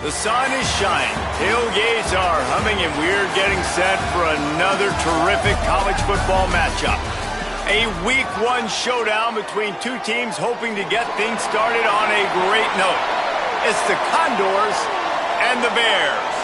The sun is shining, tailgates are humming, and we're getting set for another terrific college football matchup. A Week 1 showdown between two teams hoping to get things started on a great note. It's the Condors and the Bears.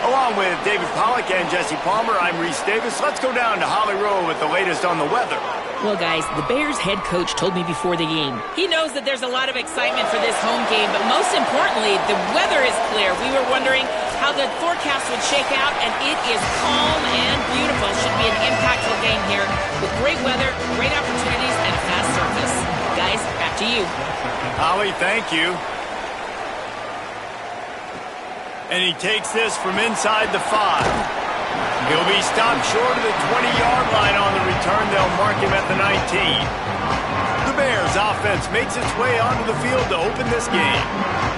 Along with David Pollack and Jesse Palmer, I'm Reese Davis. Let's go down to Holly Rowe with the latest on the weather. Well, guys, the Bears head coach told me before the game. He knows that there's a lot of excitement for this home game, but most importantly, the weather is clear. We were wondering how the forecast would shake out, and it is calm and beautiful. Should be an impactful game here with great weather, great opportunities, and a fast surface. Guys, back to you. Holly, thank you. And he takes this from inside the 5. He'll be stopped short of the 20-yard line on the return. They'll mark him at the 19. The Bears offense makes its way onto the field to open this game.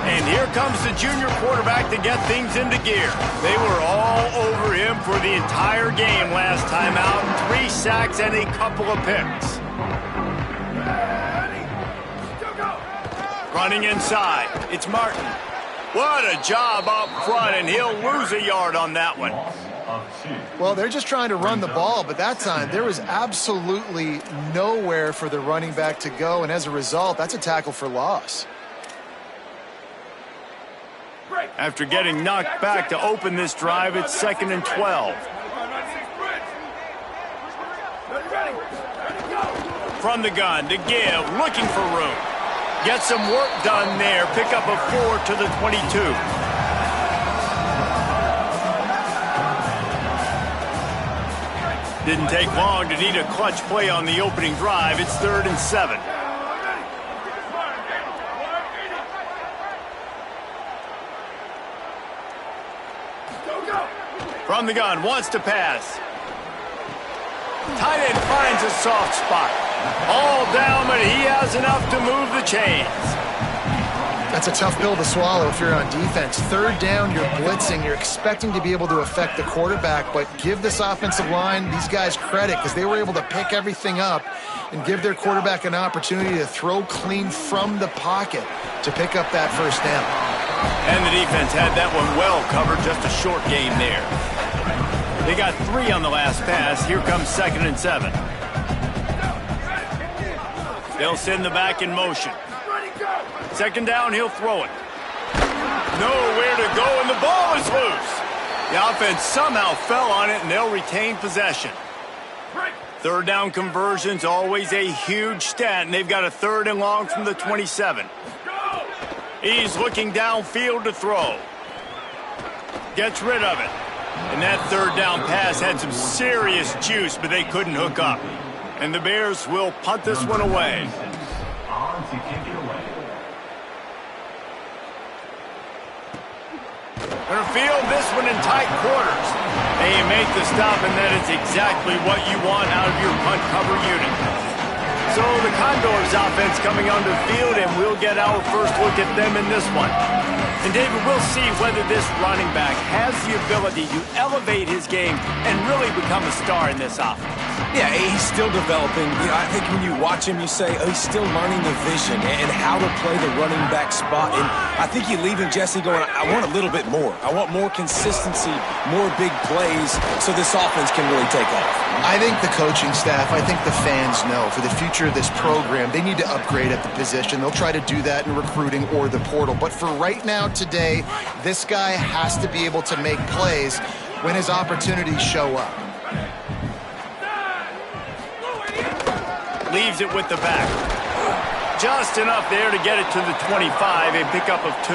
And here comes the junior quarterback to get things into gear. They were all over him for the entire game last time out. 3 sacks and a couple of picks. Running inside, it's Martin. What a job up front, and he'll lose a yard on that one. Well, they're just trying to run the ball, but that time there was absolutely nowhere for the running back to go, and as a result, that's a tackle for loss. After getting knocked back to open this drive, it's 2nd and 12. From the gun to give, looking for room. Get some work done there. Pick up a 4 to the 22. Didn't take long to need a clutch play on the opening drive. It's 3rd and 7. From the gun, wants to pass. Tight end finds a soft spot. All down, but he has enough to move the chains. That's a tough pill to swallow if you're on defense. 3rd down, you're blitzing. You're expecting to be able to affect the quarterback, but give this offensive line, these guys, credit because they were able to pick everything up and give their quarterback an opportunity to throw clean from the pocket to pick up that 1st down. And the defense had that one well covered, just a short game there. They got 3 on the last pass. Here comes 2nd and 7. They'll send the back in motion. 2nd down, he'll throw it. Nowhere to go, and the ball is loose. The offense somehow fell on it, and they'll retain possession. 3rd down conversion's always a huge stat, and they've got a 3rd and long from the 27. He's looking downfield to throw. Gets rid of it. And that 3rd down pass had some serious juice, but they couldn't hook up. And the Bears will punt this one away. They're field this one in tight quarters. They make the stop, and that is exactly what you want out of your punt cover unit. So the Condors offense coming onto the field, and we'll get our first look at them in this one. And David, we'll see whether this running back has the ability to elevate his game and really become a star in this offense. Yeah, he's still developing. You know, I think when you watch him, you say, oh, he's still learning the vision and how to play the running back spot. And I think you leave him, Jesse, going, I want a little bit more. I want more consistency, more big plays so this offense can really take off. I think the coaching staff, I think the fans know for the future of this program, they need to upgrade at the position. They'll try to do that in recruiting or the portal. But for right now, today, this guy has to be able to make plays when his opportunities show up. Leaves it with the back. Just enough there to get it to the 25, a pickup of 2.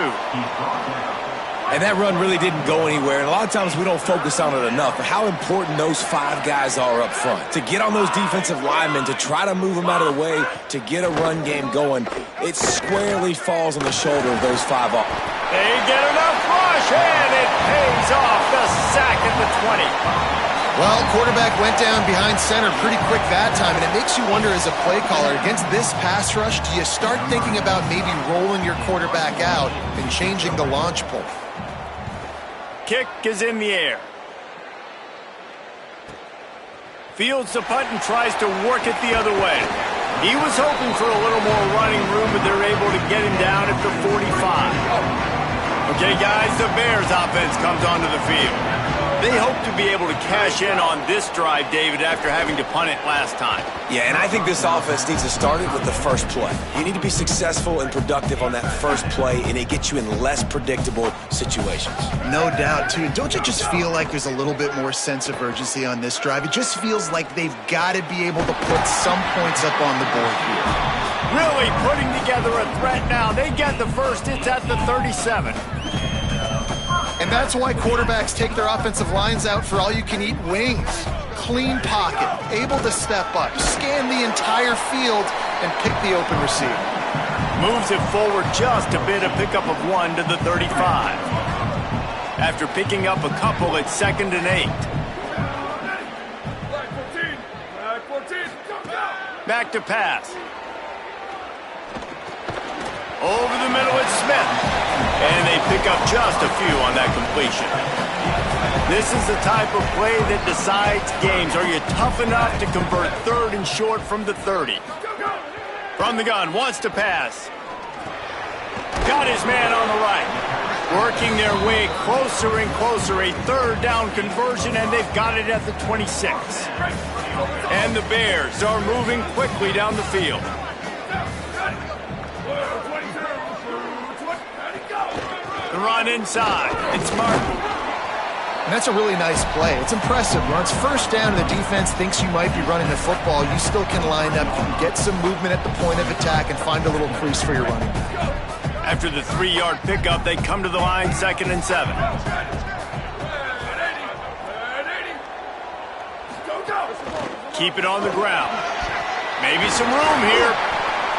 And that run really didn't go anywhere. And a lot of times we don't focus on it enough. But how important those 5 guys are up front. To get on those defensive linemen, to try to move them out of the way, to get a run game going, it squarely falls on the shoulder of those 5 off. They get enough rush, and it pays off. The sack at the 20. Well, quarterback went down behind center pretty quick that time, and it makes you wonder as a play caller, against this pass rush, do you start thinking about maybe rolling your quarterback out and changing the launch point? Kick is in the air. Fields the punt and tries to work it the other way. He was hoping for a little more running room, but they're able to get him down at the 45. Okay, guys, the Bears offense comes onto the field. They hope to be able to cash in on this drive, David, after having to punt it last time. Yeah, and I think this offense needs to start it with the first play. You need to be successful and productive on that first play, and it gets you in less predictable situations. No doubt, too. Don't you just feel like there's a little bit more sense of urgency on this drive? It just feels like they've got to be able to put some points up on the board here. Really putting together a threat now. They get the first. It's at the 37. And that's why quarterbacks take their offensive lines out for all-you-can-eat wings. Clean pocket, able to step up, scan the entire field, and pick the open receiver. Moves it forward just a bit, a pickup of 1 to the 35. After picking up a couple, it's 2nd and 8. Back to pass. Over the middle, it's Smith. And they pick up just a few on that completion. This is the type of play that decides games. Are you tough enough to convert 3rd and short from the 30? From the gun, wants to pass. Got his man on the right. Working their way closer and closer. A 3rd down conversion, and they've got it at the 26. And the Bears are moving quickly down the field. The run inside. It's Martin. And that's a really nice play. It's impressive. When it's first down and the defense thinks you might be running the football, you still can line up, you can get some movement at the point of attack, and find a little crease for your running back. After the 3-yard pickup, they come to the line, 2nd and 7. Keep it on the ground. Maybe some room here.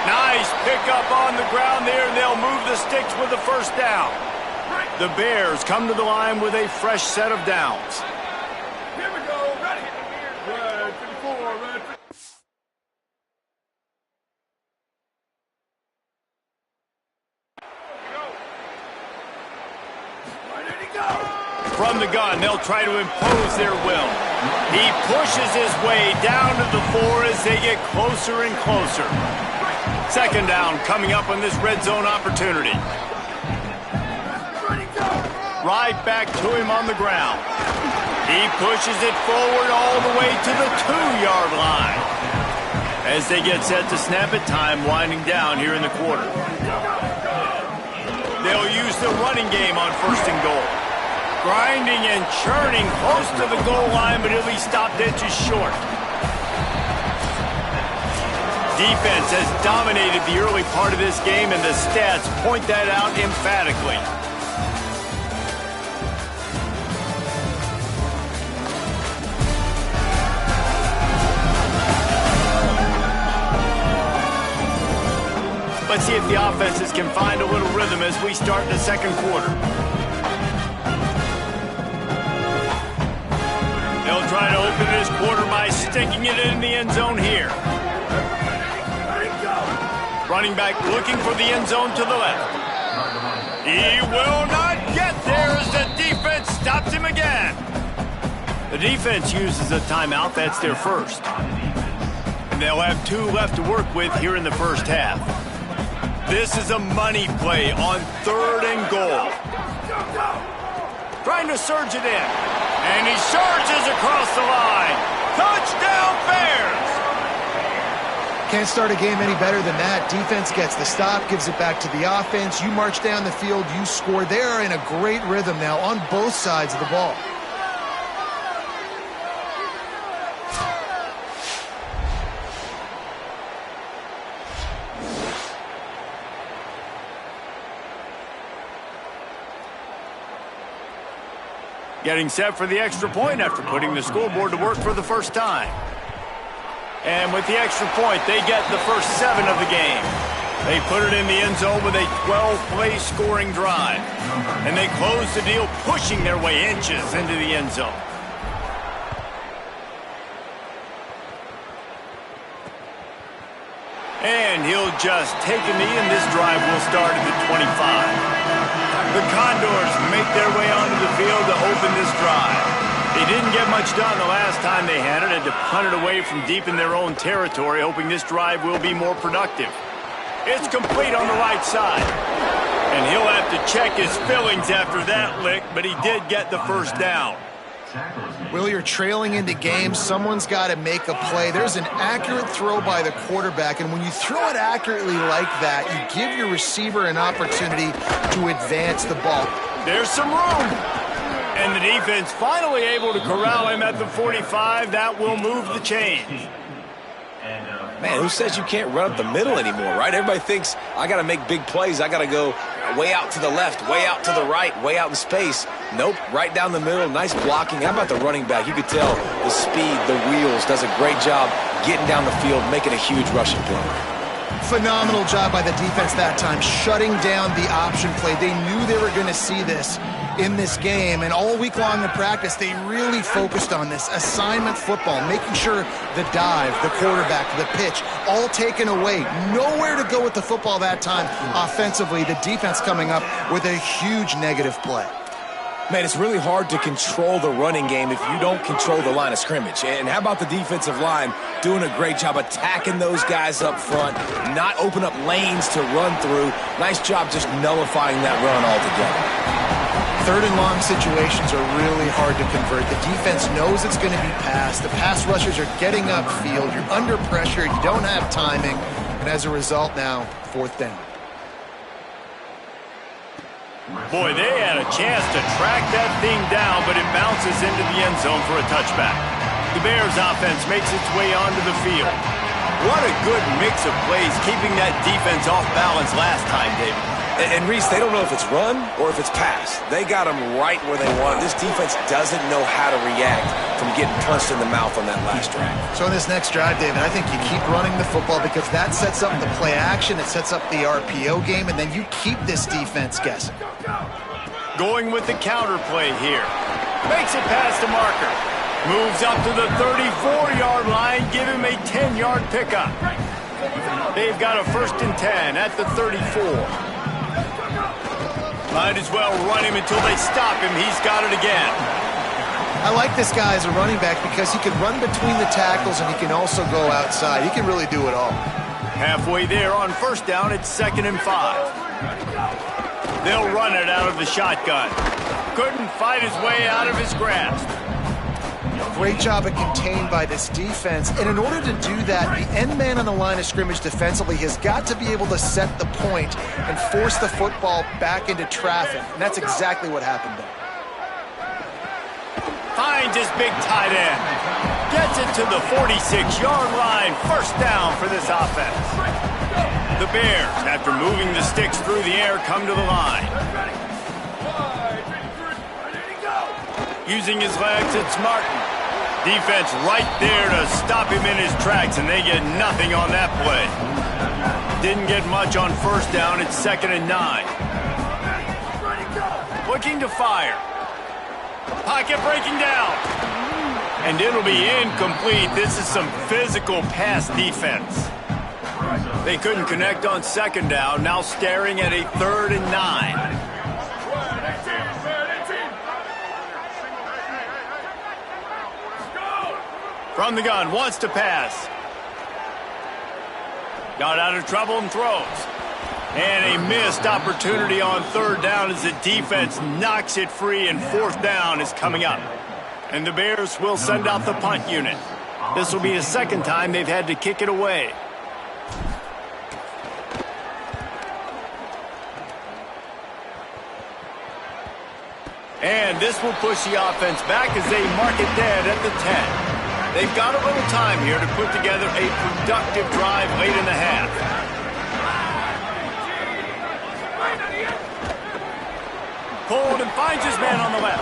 Nice pickup on the ground there, and they'll move the sticks with the first down. The Bears come to the line with a fresh set of downs. Here we go. Ready. Red 54, red 54. From the gun, they'll try to impose their will. He pushes his way down to the 4 as they get closer and closer. 2nd down coming up on this red zone opportunity. Right back to him on the ground. He pushes it forward all the way to the 2-yard line. As they get set to snap it, time winding down here in the quarter. They'll use the running game on 1st and goal. Grinding and churning close to the goal line, but he'll be stopped inches short. Defense has dominated the early part of this game, and the stats point that out emphatically. Let's see if the offenses can find a little rhythm as we start the 2nd quarter. They'll try to open this quarter by sticking it in the end zone here. Running back looking for the end zone to the left. He will not get there as the defense stops him again. The defense uses a timeout. That's their first. And they'll have 2 left to work with here in the first half. This is a money play on 3rd and goal. Trying to surge it in. And he surges across the line. Touchdown, Bears! Can't start a game any better than that. Defense gets the stop, gives it back to the offense. You march down the field, you score. They're in a great rhythm now on both sides of the ball. Getting set for the extra point after putting the scoreboard to work for the first time. And with the extra point, they get the first 7 of the game. They put it in the end zone with a 12-play scoring drive. And they close the deal, pushing their way inches into the end zone. And he'll just take a knee, and this drive will start at the 25. The Condors make their way onto the field to open this drive. They didn't get much done the last time they had it, and to punt it away from deep in their own territory, hoping this drive will be more productive. It's complete on the right side. And he'll have to check his feelings after that lick, but he did get the first down. Will, you're trailing into games. Someone's got to make a play. There's an accurate throw by the quarterback, and when you throw it accurately like that, you give your receiver an opportunity to advance the ball. There's some room. And the defense finally able to corral him at the 45. That will move the chains. Man, who says you can't run up the middle anymore, right? Everybody thinks, I got to make big plays. I got to go way out to the left, way out to the right, way out in space. Nope, right down the middle, nice blocking. How about the running back? You could tell the speed, the wheels, does a great job getting down the field, making a huge rushing play. Phenomenal job by the defense that time, shutting down the option play. They knew they were going to see this in this game, and all week long in practice, they really focused on this assignment football, making sure the dive, the quarterback, the pitch, all taken away. Nowhere to go with the football that time offensively. The defense coming up with a huge negative play. Man, it's really hard to control the running game if you don't control the line of scrimmage. And how about the defensive line doing a great job attacking those guys up front, not open up lanes to run through. Nice job just nullifying that run altogether. Third and long situations are really hard to convert. The defense knows it's going to be passed. The pass rushers are getting upfield. You're under pressure. You don't have timing. And as a result now, fourth down. Boy, they had a chance to track that thing down, but it bounces into the end zone for a touchback. The Bears offense makes its way onto the field. What a good mix of plays, keeping that defense off balance last time, David. And Reese, they don't know if it's run or if it's pass. They got them right where they want. This defense doesn't know how to react from getting punched in the mouth on that last drive. So in this next drive, David, I think you keep running the football because that sets up the play action, it sets up the RPO game, and then you keep this defense guessing. Going with the counter play here. Makes it past the marker. Moves up to the 34-yard line, give him a 10-yard pickup. They've got a 1st and 10 at the 34. Might as well run him until they stop him. He's got it again. I like this guy as a running back because he can run between the tackles and he can also go outside. He can really do it all. Halfway there on 1st down, it's 2nd and 5. They'll run it out of the shotgun. Couldn't fight his way out of his grasp. Great job at contained by this defense. And in order to do that, the end man on the line of scrimmage defensively has got to be able to set the point and force the football back into traffic. And that's exactly what happened there. Finds his big tight end. Gets it to the 46-yard line. 1st down for this offense. The Bears, after moving the sticks through the air, come to the line. Using his legs, it's Martin. Defense right there to stop him in his tracks, and they get nothing on that play. Didn't get much on 1st down. It's 2nd and 9. Looking to fire. Pocket breaking down. And it'll be incomplete. This is some physical pass defense. They couldn't connect on 2nd down. Now staring at a 3rd and 9. From the gun, wants to pass. Got out of trouble and throws. And a missed opportunity on 3rd down as the defense knocks it free, and 4th down is coming up. And the Bears will send out the punt unit. This will be the 2nd time they've had to kick it away. And this will push the offense back as they mark it dead at the 10. They've got a little time here to put together a productive drive late in the half. Pulled and finds his man on the left.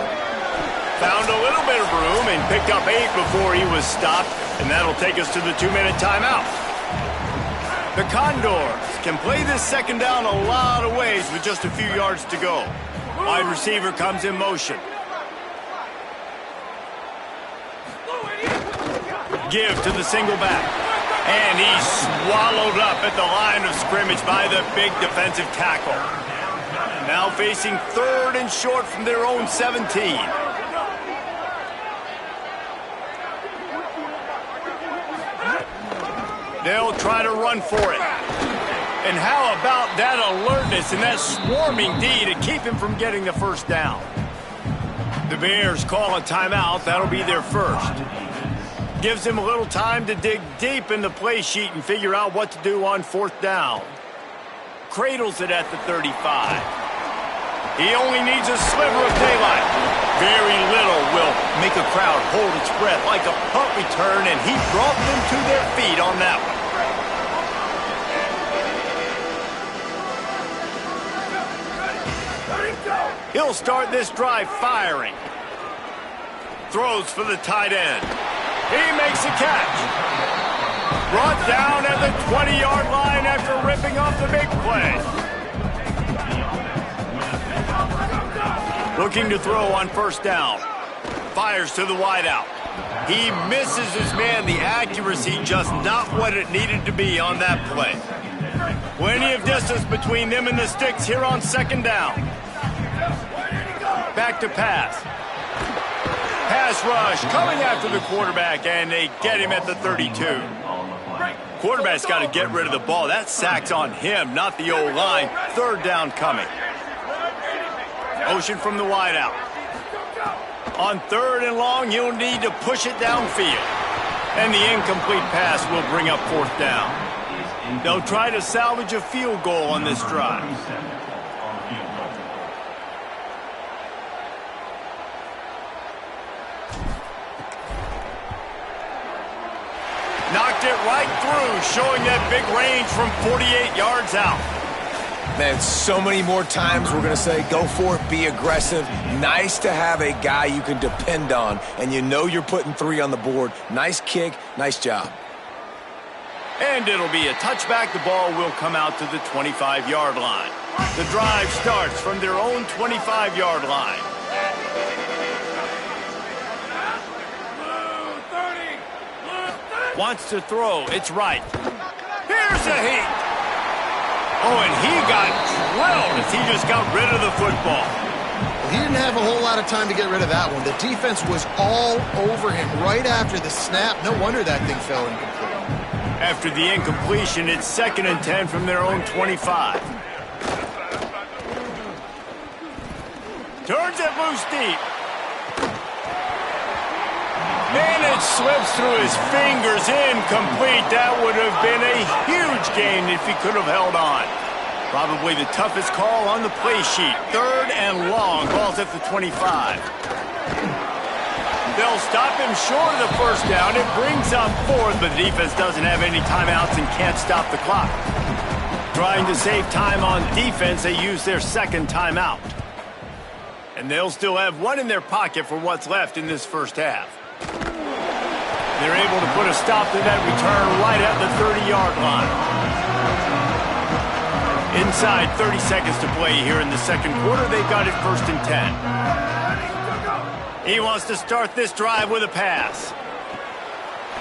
Found a little bit of room and picked up 8 before he was stopped, and that'll take us to the 2-minute timeout. The Condors can play this 2nd down a lot of ways with just a few yards to go. Wide receiver comes in motion. Give to the single back. And he's swallowed up at the line of scrimmage by the big defensive tackle. Now facing 3rd and short from their own 17. They'll try to run for it. And how about that alertness and that swarming D to keep him from getting the first down? The Bears call a timeout. That'll be their first. Gives him a little time to dig deep in the play sheet and figure out what to do on fourth down. Cradles it at the 35. He only needs a sliver of daylight. Very little will make a crowd hold its breath like a punt return, and he brought them to their feet on that one. He'll start this drive firing. Throws for the tight end. He makes a catch. Brought down at the 20-yard line after ripping off the big play. Looking to throw on first down. Fires to the wideout. He misses his man. The accuracy just not what it needed to be on that play. Plenty of distance between them and the sticks here on second down. Back to pass. Pass rush coming after the quarterback, and they get him at the 32. Quarterback's got to get rid of the ball. That sack's on him, not the O-line. Third down coming. Motion from the wideout. On third and long, you'll need to push it downfield. And the incomplete pass will bring up fourth down. They'll try to salvage a field goal on this drive. Knocked it right through, showing that big range from 48 yards out. Man, so many more times we're going to say, go for it, be aggressive. Nice to have a guy you can depend on, and you know you're putting 3 on the board. Nice kick, nice job. And it'll be a touchback. The ball will come out to the 25-yard line. The drive starts from their own 25-yard line. Wants to throw. It's right. Here's a heat. Oh, and he got drilled as he just got rid of the football. He didn't have a whole lot of time to get rid of that one. The defense was all over him right after the snap. No wonder that thing fell incomplete. After the incompletion, it's 2nd and 10 from their own 25. Turns it loose deep. Man, it slips through his fingers, incomplete. That would have been a huge gain if he could have held on. Probably the toughest call on the play sheet. 3rd and long, ball's at the 25. They'll stop him short of the first down. It brings up 4th, but the defense doesn't have any timeouts and can't stop the clock. Trying to save time on defense, they use their 2nd timeout. And they'll still have 1 in their pocket for what's left in this first half. They're able to put a stop to that return right at the 30-yard line. Inside 30 seconds to play here in the second quarter. They've got it 1st and 10. He wants to start this drive with a pass.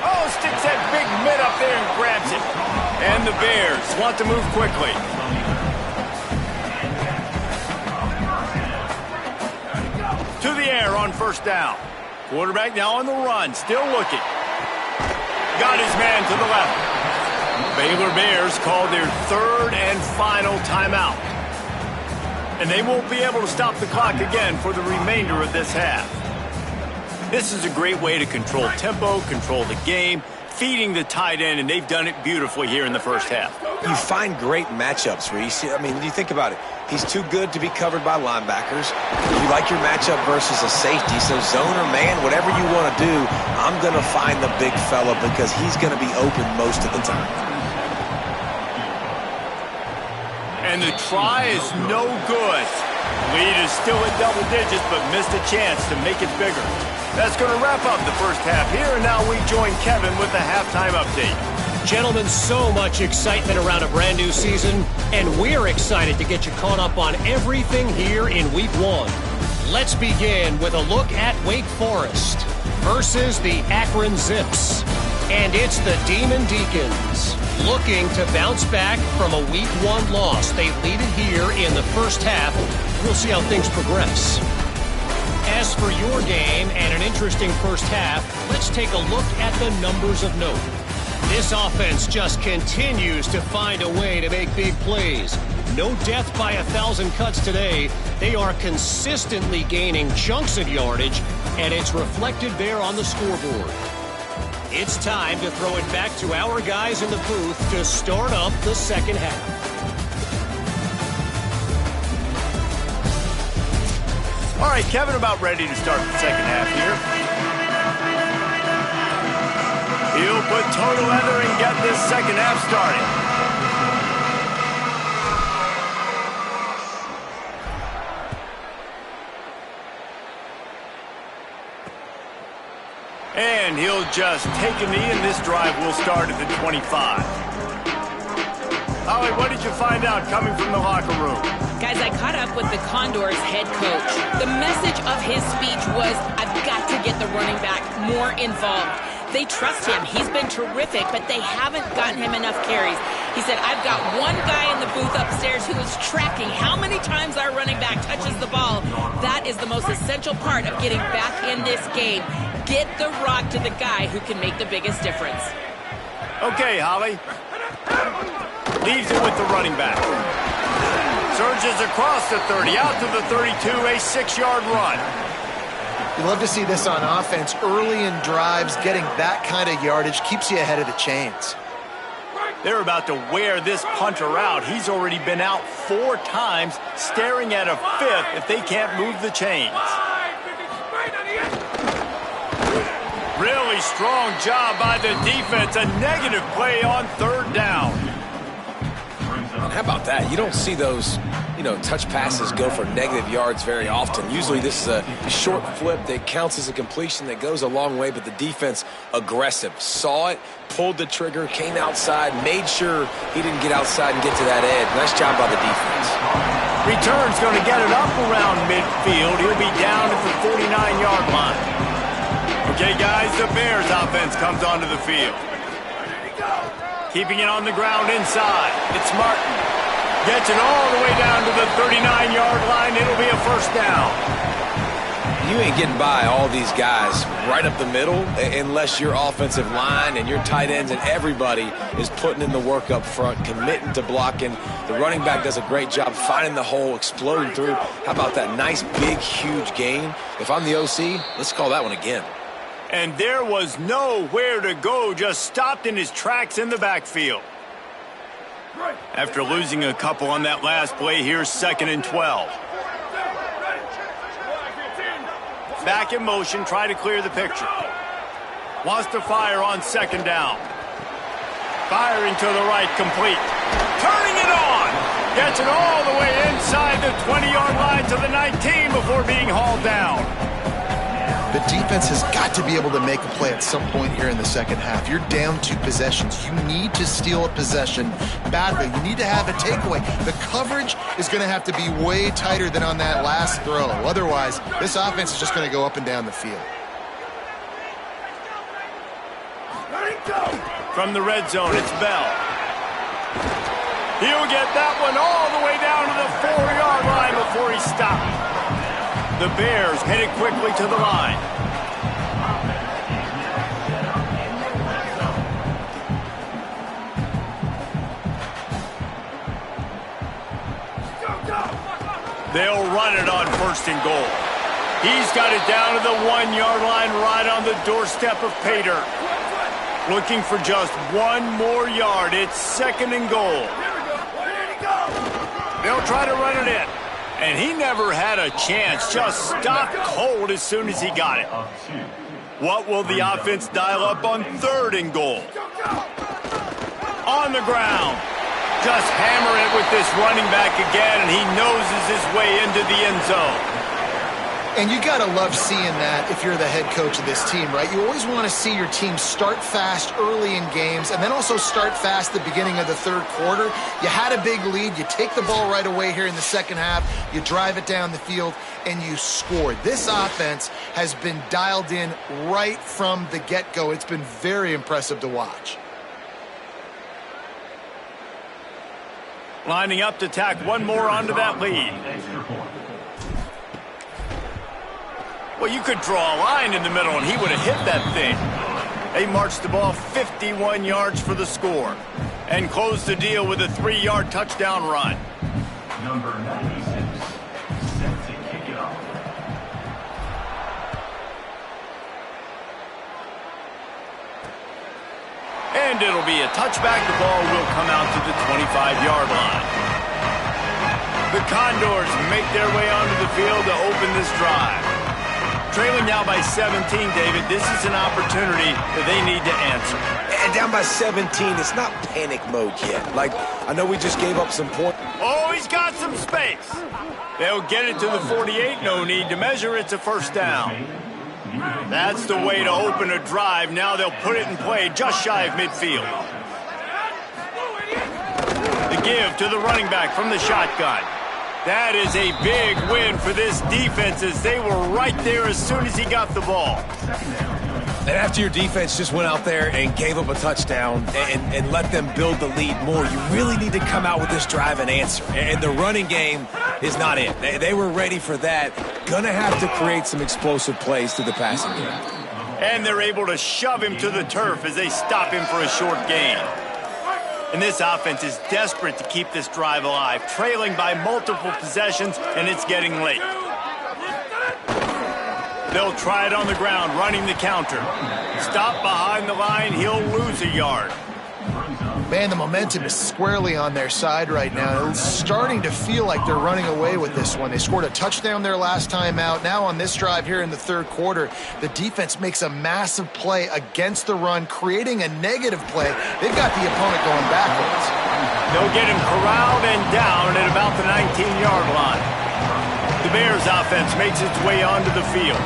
Oh, sticks that big mid up there and grabs it. And the Bears want to move quickly. To the air on first down. Quarterback now on the run, still looking. Got his man to the left. Baylor Bears call their 3rd and final timeout. And they won't be able to stop the clock again for the remainder of this half. This is a great way to control tempo, control the game, feeding the tight end, and they've done it beautifully here in the first half. You find great matchups, Reese. I mean, you think about it. He's too good to be covered by linebackers. You like your matchup versus a safety, so zone or man, whatever you want to do, I'm going to find the big fella because he's going to be open most of the time. And the try is no good. Lead is still at double digits, but missed a chance to make it bigger. That's going to wrap up the first half here, and now we join Kevin with the halftime update. Gentlemen, so much excitement around a brand new season, and we're excited to get you caught up on everything here in Week 1. Let's begin with a look at Wake Forest versus the Akron Zips. And it's the Demon Deacons looking to bounce back from a Week 1 loss. They lead it here in the first half. We'll see how things progress. As for your game and an interesting first half, let's take a look at the numbers of note. This offense just continues to find a way to make big plays. No death by 1,000 cuts today. They are consistently gaining chunks of yardage, and it's reflected there on the scoreboard. It's time to throw it back to our guys in the booth to start up the second half. All right, Kevin, about ready to start the second half here. He'll put total leather and get this second half started. And he'll just take a knee, and this drive will start at the 25. Ollie, what did you find out coming from the locker room? Guys, I caught up with the Condors head coach. The message of his speech was, I've got to get the running back more involved. They trust him. He's been terrific, but they haven't gotten him enough carries. He said, I've got one guy in the booth upstairs who is tracking how many times our running back touches the ball. That is the most essential part of getting back in this game. Get the rock to the guy who can make the biggest difference. Okay, Holly. Leaves it with the running back. Surges across the 30, out to the 32, a 6-yard run. You love to see this on offense. Early in drives, getting that kind of yardage keeps you ahead of the chains. They're about to wear this punter out. He's already been out 4 times, staring at a 5th if they can't move the chains. Really strong job by the defense. A negative play on 3rd down. How about that? You don't see those, touch passes go for negative yards very often. Usually this is a short flip that counts as a completion that goes a long way, but the defense aggressive. Saw it, pulled the trigger, came outside, made sure he didn't get outside and get to that edge. Nice job by the defense. Return's going to get it up around midfield. He'll be down at the 49-yard line. Okay, guys, the Bears offense comes onto the field. Keeping it on the ground inside. It's Martin. Gets it all the way down to the 39-yard line. It'll be a 1st down. You ain't getting by all these guys right up the middle unless your offensive line and your tight ends and everybody is putting in the work up front, committing to blocking. The running back does a great job finding the hole, exploding through. How about that nice, big, huge gain? If I'm the OC, let's call that one again. And there was nowhere to go, just stopped in his tracks in the backfield. After losing a couple on that last play, here's 2nd and 12. Back in motion, try to clear the picture. Wants to fire on 2nd down. Firing to the right, complete. Turning it on! Gets it all the way inside the 20-yard line to the 19 before being hauled down. The defense has got to be able to make a play at some point here in the second half. You're down 2 possessions. You need to steal a possession badly. You need to have a takeaway. The coverage is going to have to be way tighter than on that last throw. Otherwise, this offense is just going to go up and down the field. From the red zone, it's Bell. He'll get that one all the way down to the 4-yard line before he stopped. The Bears headed quickly to the line. They'll run it on 1st and goal. He's got it down to the 1-yard line right on the doorstep of pay dirt. Looking for just 1 more yard. It's 2nd and goal. They'll try to run it in. And he never had a chance, just stopped cold as soon as he got it. What will the offense dial up on 3rd and goal? On the ground. Just hammer it with this running back again, and he noses his way into the end zone. And you got to love seeing that if you're the head coach of this team, right? You always want to see your team start fast early in games and then also start fast at the beginning of the 3rd quarter. You had a big lead. You take the ball right away here in the second half. You drive it down the field, and you score. This offense has been dialed in right from the get-go. It's been very impressive to watch. Lining up to tack one more onto that lead. Well, you could draw a line in the middle, and he would have hit that thing. They marched the ball 51 yards for the score and closed the deal with a 3-yard touchdown run. Number 96, set to kick it off. And it'll be a touchback. The ball will come out to the 25-yard line. The Condors make their way onto the field to open this drive. Trailing now by 17, David, this is an opportunity that they need to answer. And down by 17, it's not panic mode yet. Like, I know we just gave up some points. Oh, he's got some space. They'll get it to the 48. No need to measure. It's a first down. That's the way to open a drive. Now they'll put it in play just shy of midfield. The give to the running back from the shotgun. That is a big win for this defense as they were right there as soon as he got the ball. And after your defense just went out there and gave up a touchdown and let them build the lead more, you really need to come out with this drive and answer. And the running game is not it. They were ready for that. Gonna have to create some explosive plays to the passing game. And they're able to shove him to the turf as they stop him for a short gain. And this offense is desperate to keep this drive alive, trailing by multiple possessions, and it's getting late. They'll try it on the ground, running the counter. Stop behind the line, he'll lose a yard. Man, the momentum is squarely on their side right now. It's starting to feel like they're running away with this one. They scored a touchdown their last time out. Now on this drive here in the third quarter, the defense makes a massive play against the run, creating a negative play. They've got the opponent going backwards. They'll get him corralled and down at about the 19-yard line. The Bears offense makes its way onto the field.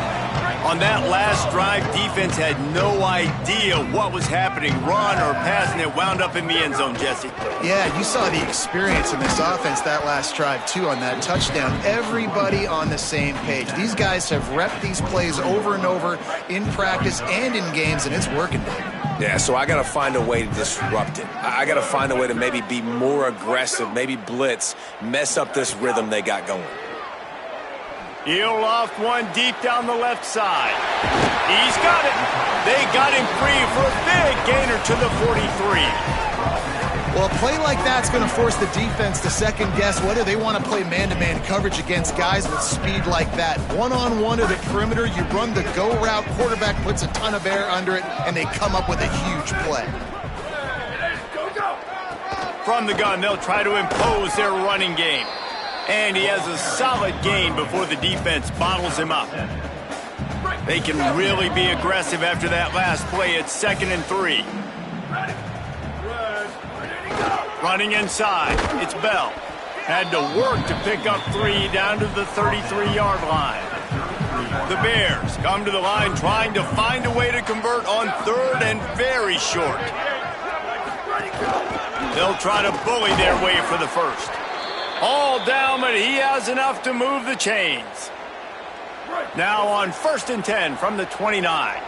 On that last drive, defense had no idea what was happening, run or pass, and it wound up in the end zone, Jesse. Yeah, you saw the experience in this offense that last drive, too, on that touchdown. Everybody on the same page. These guys have repped these plays over and over in practice and in games, and it's working, David. Yeah, so I got to find a way to disrupt it. I got to find a way to maybe be more aggressive, maybe blitz, mess up this rhythm they got going. He'll loft one deep down the left side. He's got it. They got him free for a big gainer to the 43. Well, a play like that's going to force the defense to second-guess whether they want to play man-to-man coverage against guys with speed like that. One-on-one to the perimeter, you run the go route, quarterback puts a ton of air under it, and they come up with a huge play. From the gun, they'll try to impose their running game. And he has a solid gain before the defense bottles him up. They can really be aggressive after that last play. It's 2nd and 3. Running inside, it's Bell. Had to work to pick up 3 down to the 33-yard line. The Bears come to the line trying to find a way to convert on 3rd and very short. They'll try to bully their way for the first. All down, but he has enough to move the chains. Now on 1st and 10 from the 29.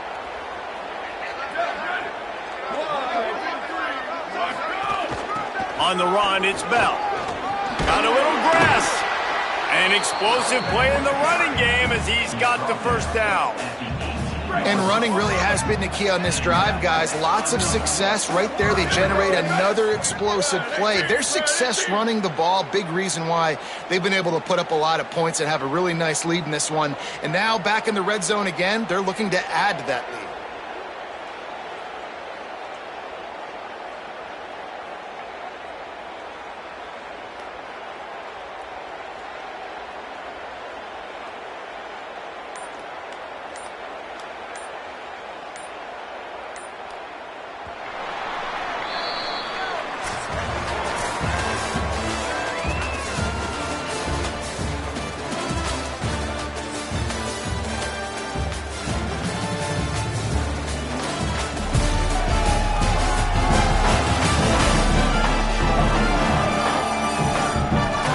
On the run, it's Bell. Got a little grass. An explosive play in the running game as he's got the first down. And running really has been the key on this drive, guys. Lots of success right there. They generate another explosive play. Their success running the ball, big reason why they've been able to put up a lot of points and have a really nice lead in this one. And now back in the red zone again, they're looking to add to that lead.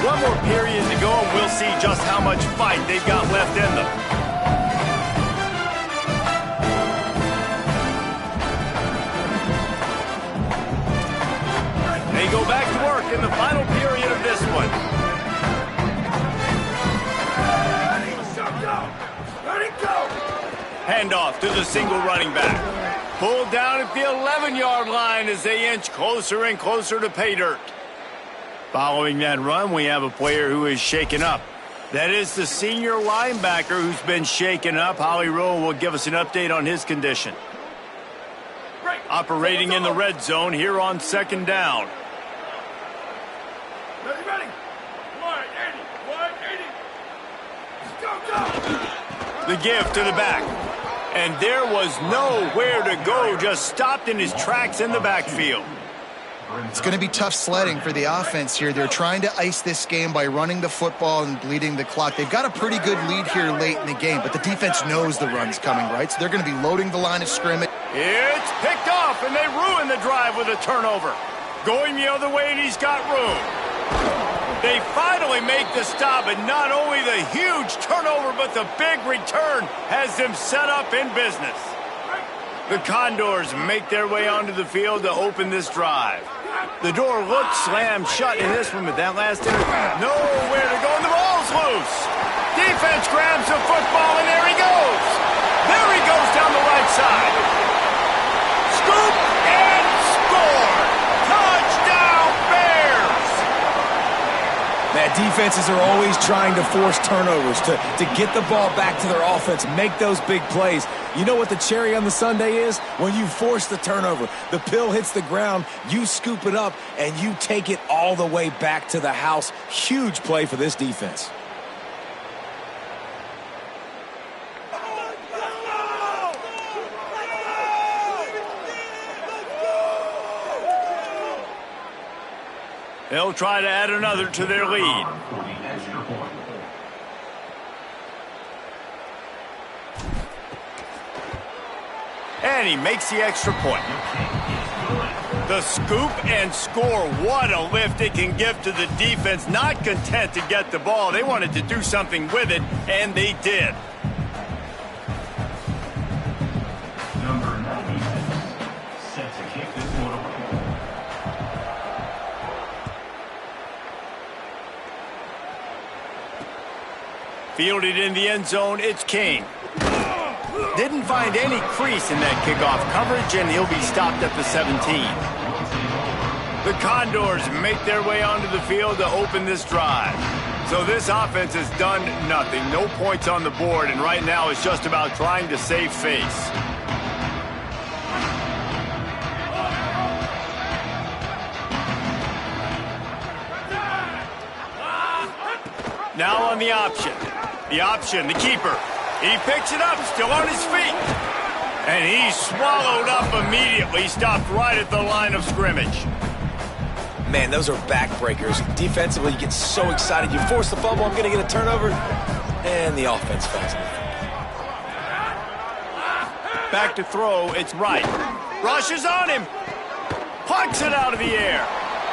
One more period to go, and we'll see just how much fight they've got left in them. They go back to work in the final period of this one. Handoff to the single running back. Pulled down at the 11-yard line as they inch closer and closer to pay dirt. Following that run, we have a player who is shaken up. That is the senior linebacker who's been shaken up. Holly Rowe will give us an update on his condition. Operating in the red zone here on second down. Ready. 180. Go. The give to the back. And there was nowhere to go, just stopped in his tracks in the backfield. It's going to be tough sledding for the offense here. They're trying to ice this game by running the football and bleeding the clock. They've got a pretty good lead here late in the game, but the defense knows the run's coming, right? So they're going to be loading the line of scrimmage. It's picked off, and they ruin the drive with a turnover. Going the other way, and he's got room. They finally make the stop, and not only the huge turnover, but the big return has them set up in business. The Condors make their way onto the field to open this drive. The door looks slammed shut in this one, but that last nowhere to go, and the ball's loose. Defense grabs the football, and there he goes. There he goes down the right side. Scoop and score. Touchdown, Bears. Man, defenses are always trying to force turnovers to get the ball back to their offense, make those big plays. You know what the cherry on the sundae is? When you force the turnover, the pill hits the ground, you scoop it up, and you take it all the way back to the house. Huge play for this defense. They'll try to add another to their lead. And he makes the extra point. The scoop and score. What a lift it can give to the defense. Not content to get the ball. They wanted to do something with it, and they did. Number 96, set to kick this one away. Fielded in the end zone, it's King. Didn't find any crease in that kickoff coverage, and he'll be stopped at the 17. The Condors make their way onto the field to open this drive. So this offense has done nothing. No points on the board, and right now it's just about trying to save face. Now on the option. The option, the keeper. He picks it up, still on his feet. And he's swallowed up immediately, stopped right at the line of scrimmage. Man, those are backbreakers. Defensively, you get so excited. You force the fumble, I'm going to get a turnover. And the offense falls. Back to throw, it's right. Rushes on him. Plucks it out of the air.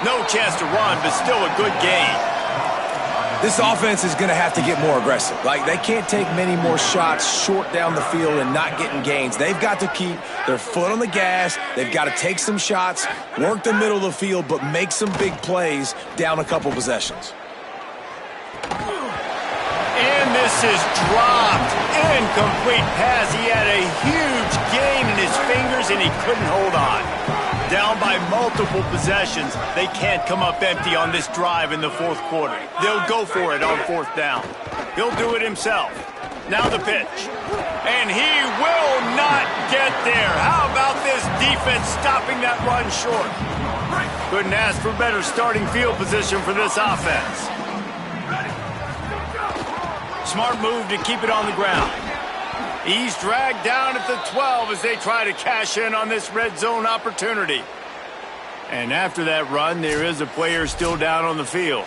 No chance to run, but still a good gain. This offense is going to have to get more aggressive. Like, they can't take many more shots short down the field and not getting gains. They've got to keep their foot on the gas. They've got to take some shots, work the middle of the field, but make some big plays down a couple possessions. And this is dropped. Incomplete pass. He had a huge gain in his fingers, and he couldn't hold on. Down by multiple possessions. They can't come up empty on this drive in the fourth quarter. They'll go for it on fourth down. He'll do it himself. Now the pitch. And he will not get there. How about this defense stopping that run short? Couldn't ask for better starting field position for this offense. Smart move to keep it on the ground. He's dragged down at the 12 as they try to cash in on this red zone opportunity. And after that run, there is a player still down on the field.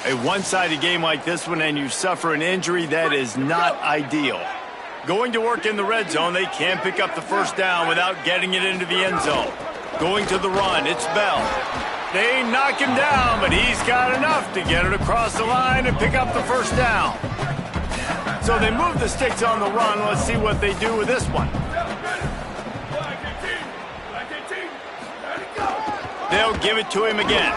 A one-sided game like this one and you suffer an injury, that is not ideal. Going to work in the red zone, they can't pick up the first down without getting it into the end zone. Going to the run, it's Bell. They knock him down, but he's got enough to get it across the line and pick up the first down. So they move the sticks on the run. Let's see what they do with this one. They'll give it to him again.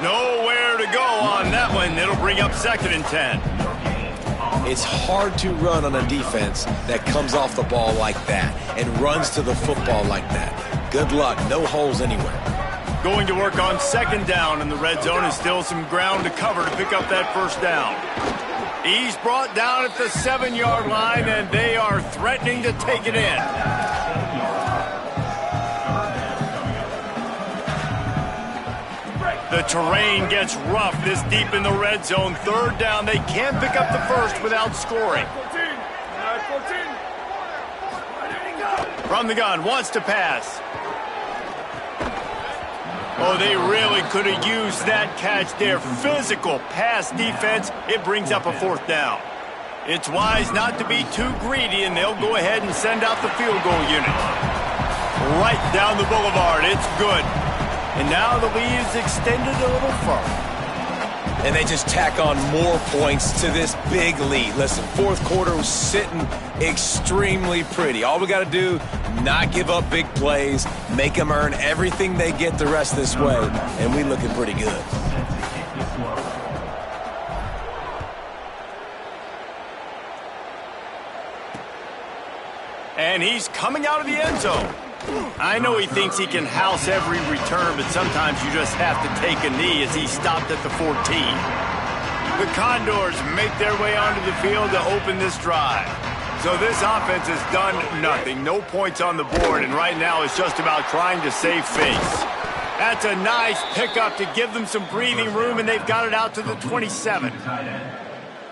Nowhere to go on that one. It'll bring up 2nd and 10. It's hard to run on a defense that comes off the ball like that and runs to the football like that. Good luck. No holes anywhere. Going to work on second down in the red zone, and still some ground to cover to pick up that first down. He's brought down at the 7-yard line, and they are threatening to take it in. The terrain gets rough this deep in the red zone. Third down, they can't pick up the first without scoring. 14. From the gun, wants to pass. Oh, they really could have used that catch there. Physical pass defense. It brings up a fourth down. It's wise not to be too greedy, and they'll go ahead and send out the field goal unit. Right down the boulevard. It's good. And now the lead is extended a little further. And they just tack on more points to this big lead. Listen, fourth quarter was sitting extremely pretty. All we got to do, not give up big plays, make them earn everything they get the rest of this way, and we looking pretty good. And he's coming out of the end zone. I know he thinks he can house every return, but sometimes you just have to take a knee as he stopped at the 14. The Condors make their way onto the field to open this drive. So this offense has done nothing. No points on the board, and right now it's just about trying to save face. That's a nice pickup to give them some breathing room, and they've got it out to the 27.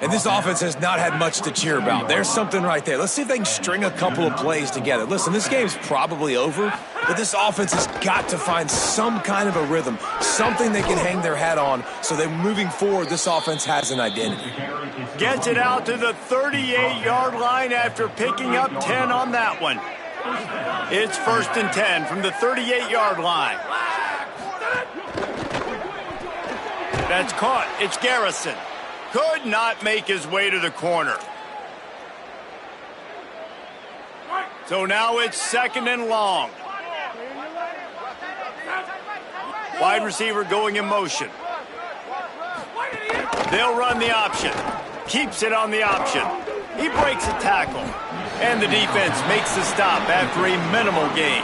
And this offense has not had much to cheer about. There's something right there. Let's see if they can string a couple of plays together. Listen, this game's probably over, but this offense has got to find some kind of a rhythm, something they can hang their hat on, so that moving forward, this offense has an identity. Gets it out to the 38-yard line after picking up 10 on that one. It's 1st and 10 from the 38-yard line. That's caught. It's Garrison. Could not make his way to the corner. So now it's 2nd and long. Wide receiver going in motion. They'll run the option. Keeps it on the option. He breaks a tackle. And the defense makes the stop after a minimal gain.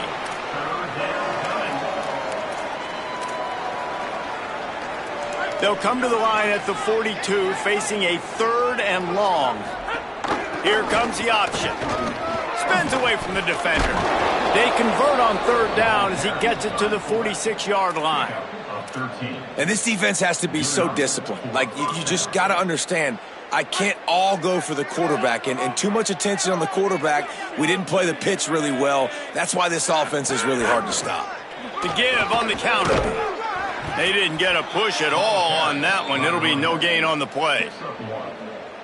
They'll come to the line at the 42, facing a 3rd and long. Here comes the option. Spins away from the defender. They convert on 3rd down as he gets it to the 46-yard line. And this defense has to be so disciplined. Like, you just got to understand, I can't all go for the quarterback, and too much attention on the quarterback. We didn't play the pitch really well. That's why this offense is really hard to stop. To give on the counter. They didn't get a push at all on that one. It'll be no gain on the play.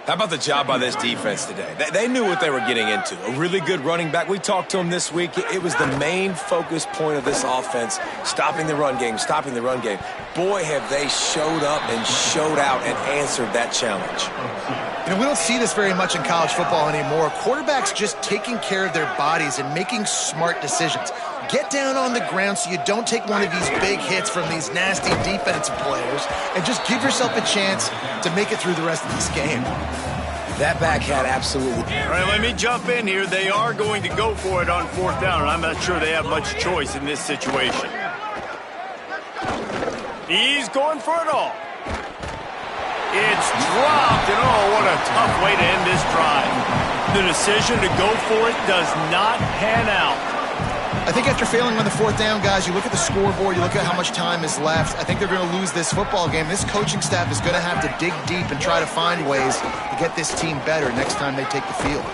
How about the job by this defense today? They knew what they were getting into. A really good running back. We talked to him this week. It was the main focus point of this offense, stopping the run game, stopping the run game. Boy, have they showed up and showed out and answered that challenge. You know, we don't see this very much in college football anymore. Quarterbacks just taking care of their bodies and making smart decisions. Get down on the ground so you don't take one of these big hits from these nasty defensive players, and just give yourself a chance to make it through the rest of this game. That back had absolutely... All right, let me jump in here. They are going to go for it on 4th down, and I'm not sure they have much choice in this situation. He's going for it all. It's dropped, and oh, what a tough way to end this drive. The decision to go for it does not pan out. I think after failing on the 4th down, guys, you look at the scoreboard, you look at how much time is left. I think they're going to lose this football game. This coaching staff is going to have to dig deep and try to find ways to get this team better next time they take the field.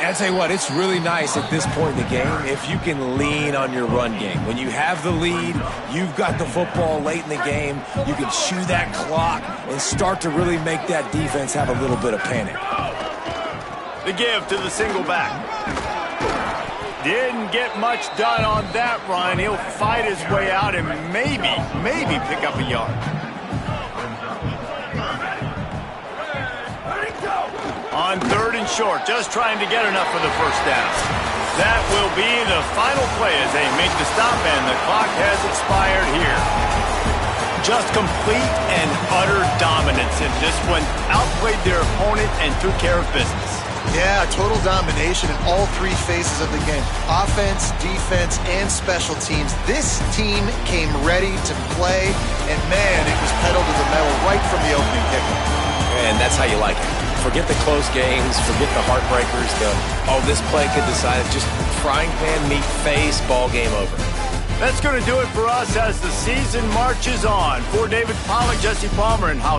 And I'll tell you what, it's really nice at this point in the game if you can lean on your run game. When you have the lead, you've got the football late in the game, you can chew that clock and start to really make that defense have a little bit of panic. The give to the single back. Didn't get much done on that run. He'll fight his way out and maybe pick up a yard. On 3rd and short, just trying to get enough for the first down. That will be the final play as they make the stop, and the clock has expired here. Just complete and utter dominance in this one. Outplayed their opponent and took care of business. Yeah, total domination in all three phases of the game. Offense, defense, and special teams. This team came ready to play, and man, it was pedal to the metal right from the opening kickoff. And that's how you like it. Forget the close games, forget the heartbreakers, this play could decide it. Just frying pan, meat face, ball game over. That's going to do it for us as the season marches on. For David Pollack, Jesse Palmer, and how